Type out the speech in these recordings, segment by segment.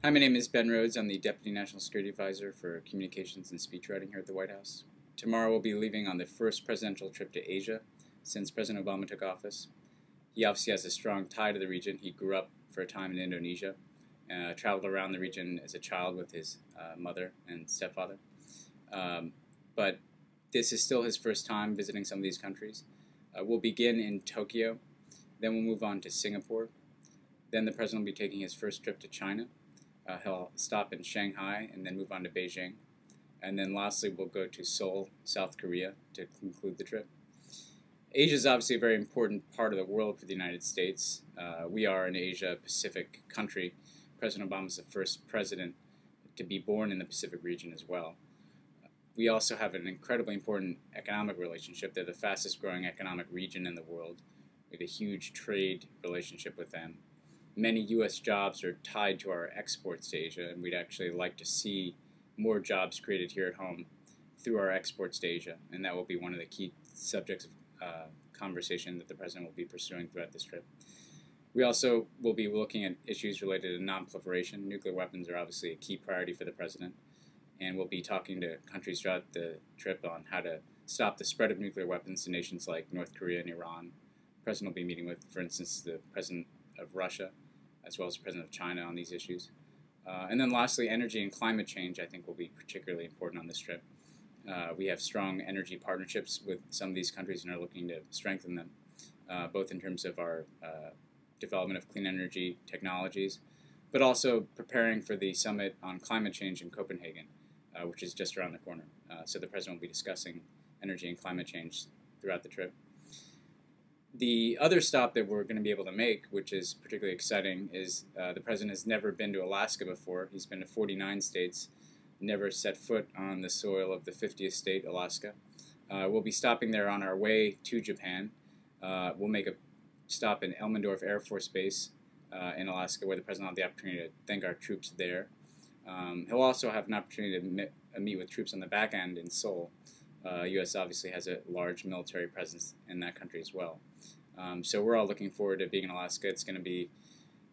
Hi, my name is Ben Rhodes. I'm the Deputy National Security Advisor for Communications and Speechwriting here at the White House. Tomorrow we'll be leaving on the first presidential trip to Asia since President Obama took office. He obviously has a strong tie to the region. He grew up for a time in Indonesia, traveled around the region as a child with his mother and stepfather. But this is still his first time visiting some of these countries. We'll begin in Tokyo, then we'll move on to Singapore. Then the President will be taking his first trip to China. He'll stop in Shanghai and then move on to Beijing. And then lastly, we'll go to Seoul, South Korea to conclude the trip. Asia is obviously a very important part of the world for the United States. We are an Asia-Pacific country. President Obama is the first president to be born in the Pacific region as well. We also have an incredibly important economic relationship. They're the fastest growing economic region in the world. We have a huge trade relationship with them. Many U.S. jobs are tied to our exports to Asia, and we'd actually like to see more jobs created here at home through our exports to Asia, and that will be one of the key subjects of conversation that the President will be pursuing throughout this trip. We also will be looking at issues related to non-proliferation. Nuclear weapons are obviously a key priority for the President, and we'll be talking to countries throughout the trip on how to stop the spread of nuclear weapons to nations like North Korea and Iran. The President will be meeting with, for instance, the President of Russia, as well as the President of China on these issues. And then lastly, energy and climate change I think will be particularly important on this trip. We have strong energy partnerships with some of these countries and are looking to strengthen them, both in terms of our development of clean energy technologies, but also preparing for the summit on climate change in Copenhagen, which is just around the corner. So the President will be discussing energy and climate change throughout the trip. The other stop that we're going to be able to make, which is particularly exciting, is the President has never been to Alaska before. He's been to 49 states, never set foot on the soil of the 50th state, Alaska. We'll be stopping there on our way to Japan. We'll make a stop in Elmendorf Air Force Base in Alaska, where the President will have the opportunity to thank our troops there. He'll also have an opportunity to meet with troops on the back end in Seoul. U.S. obviously has a large military presence in that country as well. So we're all looking forward to being in Alaska. It's going to be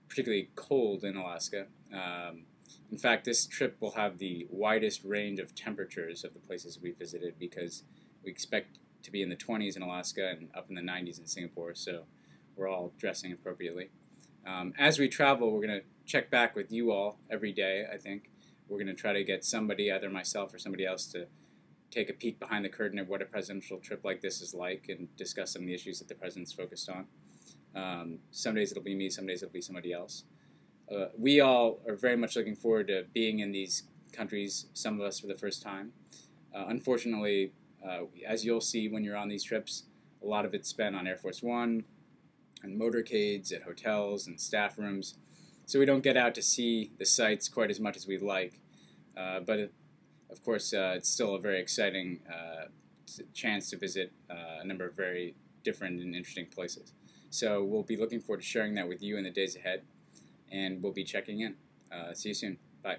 particularly cold in Alaska. In fact, this trip will have the widest range of temperatures of the places we visited because we expect to be in the 20s in Alaska and up in the 90s in Singapore, so we're all dressing appropriately. As we travel, we're going to check back with you all every day, I think. We're going to try to get somebody, either myself or somebody else, to take a peek behind the curtain at what a presidential trip like this is like and discuss some of the issues that the President's focused on. Some days it'll be me, some days it'll be somebody else. We all are very much looking forward to being in these countries, some of us for the first time. Unfortunately, as you'll see when you're on these trips, a lot of it's spent on Air Force One and motorcades at hotels and staff rooms, so we don't get out to see the sights quite as much as we'd like. Of course, it's still a very exciting chance to visit a number of very different and interesting places. So we'll be looking forward to sharing that with you in the days ahead, and we'll be checking in. See you soon. Bye.